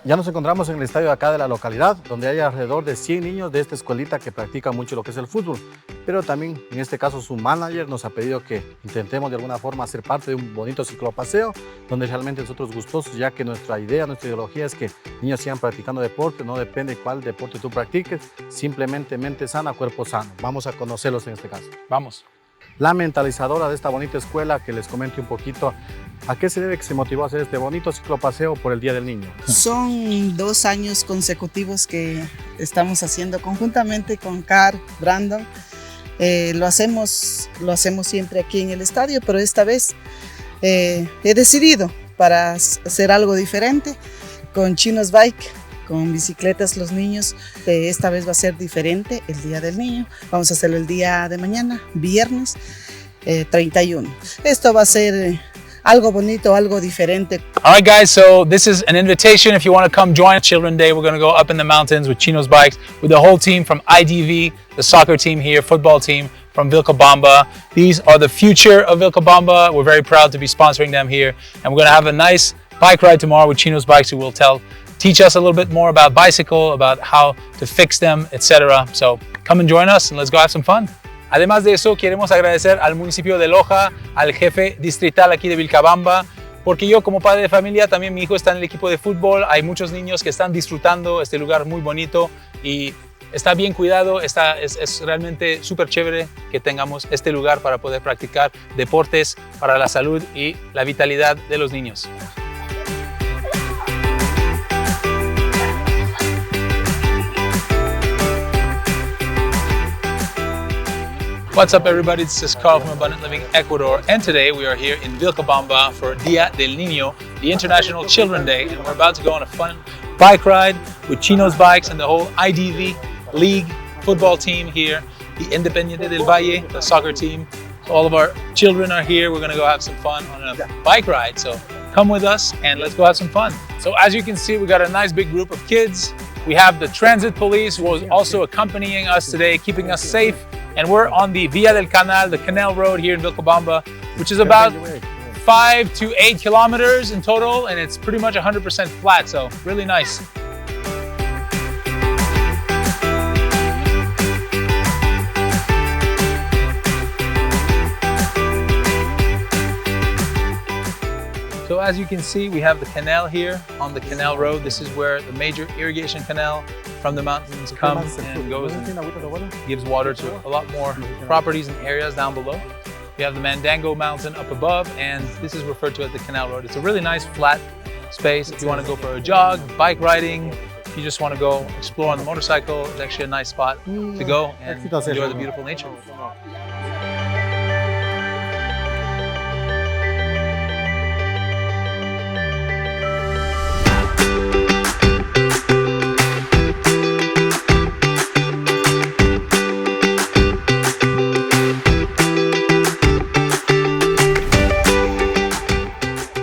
Ya nos encontramos en el estadio de acá de la localidad, donde hay alrededor de 100 niños de esta escuelita que practican mucho lo que es el fútbol. Pero también, en este caso, su manager nos ha pedido que intentemos de alguna forma ser parte de un bonito ciclopaseo, donde realmente nosotros gustosos, ya que nuestra idea, nuestra ideología es que niños sigan practicando deporte, no depende cuál deporte tú practiques, simplemente mente sana, cuerpo sano. Vamos a conocerlos en este caso. Vamos. La mentalizadora de esta bonita escuela, que les comente un poquito a qué se debe que se motivó a hacer este bonito ciclopaseo por el Día del Niño. Son 2 años consecutivos que estamos haciendo conjuntamente con Car, Brandon. Lo hacemos siempre aquí en el estadio, pero esta vez he decidido para hacer algo diferente con Chinos Bike, con bicicletas los niños. Esta vez va a ser diferente el Día del Niño. Vamos a hacerlo el día de mañana, viernes 31. Esto va a ser algo bonito, algo diferente. All right, guys, so this is an invitation. If you want to come join Children's Day, we're going to go up in the mountains with Chino's Bikes, with the whole team from IDV, the soccer team here, football team from Vilcabamba. These are the future of Vilcabamba. We're very proud to be sponsoring them here. And we're going to have a nice bike ride tomorrow with Chino's Bikes, who will teach us a little bit more about bicycle, about how to fix them, etc. So come and join us and let's go have some fun. Además de eso, queremos agradecer al municipio de Loja, al jefe distrital aquí de Vilcabamba, porque yo como padre de familia, también mi hijo está en el equipo de fútbol. Hay muchos niños que están disfrutando este lugar muy bonito y está bien cuidado. Es realmente súper chévere que tengamos este lugar para poder practicar deportes para la salud y la vitalidad de los niños. What's up, everybody? This is Carl from Abundant Living Ecuador, and today we are here in Vilcabamba for Dia del Niño, the International Children's Day, and we're about to go on a fun bike ride with Chino's Bikes and the whole IDV League football team here, the Independiente del Valle, the soccer team. So all of our children are here. We're gonna go have some fun on a bike ride. So come with us and let's go have some fun. So as you can see, we got a nice big group of kids. We have the transit police who is also accompanying us today, keeping us safe. And we're on the Via del Canal, the Canal Road here in Vilcabamba, which is about 5 to 8 kilometers in total, and it's pretty much 100% flat, so really nice. So as you can see, we have the canal here on the Canal Road. This is where the major irrigation canal from the mountains comes and goes and gives water to a lot more properties and areas down below. We have the Mandango Mountain up above, and this is referred to as the Canal Road. It's a really nice flat space. If you want to go for a jog, bike riding, if you just want to go explore on the motorcycle, it's actually a nice spot to go and enjoy the beautiful nature.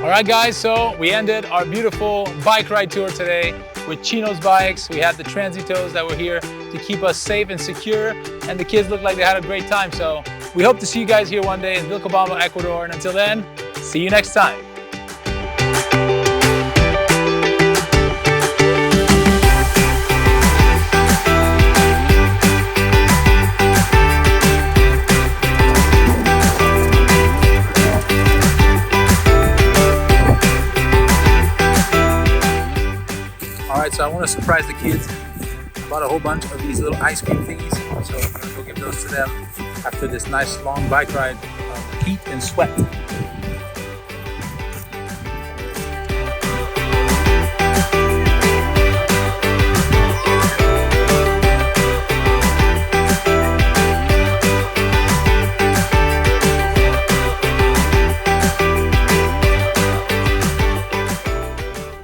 All right, guys, so we ended our beautiful bike ride tour today with Chino's Bikes. We had the transitos that were here to keep us safe and secure, and the kids looked like they had a great time. So we hope to see you guys here one day in Vilcabamba, Ecuador. And until then, see you next time. Alright, so I want to surprise the kids. I bought a whole bunch of these little ice cream thingies, so I'm going to go give those to them after this nice long bike ride of heat and sweat.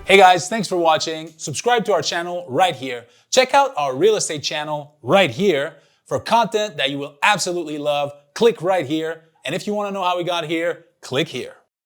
Hey guys, thanks for watching. Subscribe to our channel right here. Check out our real estate channel right here for content that you will absolutely love. Click right here. And if you want to know how we got here, click here.